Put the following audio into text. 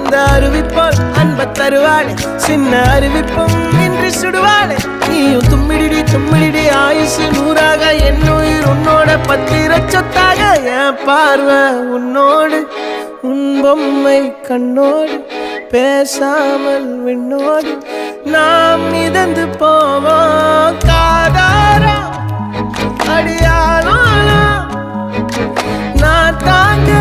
அந்த அறிவிப்பால் அன்ப தருவாளே சின்ன அறிவிப்பும் இன்றி சுடுவாளே நீயும் தும்மிடி தும்மிடி ஆயுசு நூறாக என்னுயிர் உன்னோட பத்திர சொத்தாக என் பார்வை உன்னோடு உன் பொம்மை கண்ணோடு பேசாமல் விண்ணோடு நாம் மிதந்து போவோம் காதாரா அடியாளோ நான் தாங்க